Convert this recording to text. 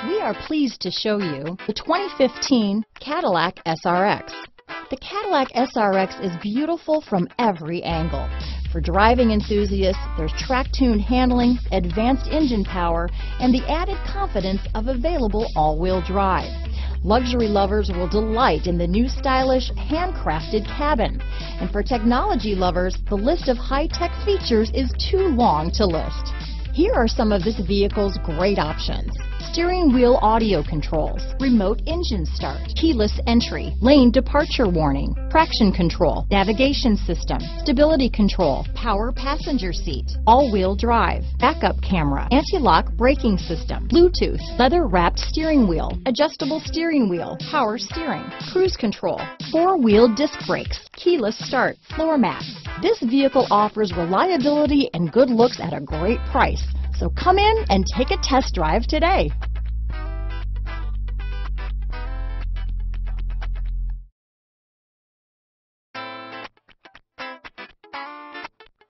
We are pleased to show you the 2015 Cadillac SRX. The Cadillac SRX is beautiful from every angle. For driving enthusiasts, there's track-tuned handling, advanced engine power, and the added confidence of available all-wheel drive. Luxury lovers will delight in the new stylish, handcrafted cabin. And for technology lovers, the list of high-tech features is too long to list. Here are some of this vehicle's great options: steering wheel audio controls, remote engine start, keyless entry, lane departure warning, traction control, navigation system, stability control, power passenger seat, all-wheel drive, backup camera, anti-lock braking system, Bluetooth, leather-wrapped steering wheel, adjustable steering wheel, power steering, cruise control, four-wheel disc brakes, keyless start, floor mats. This vehicle offers reliability and good looks at a great price. So come in and take a test drive today.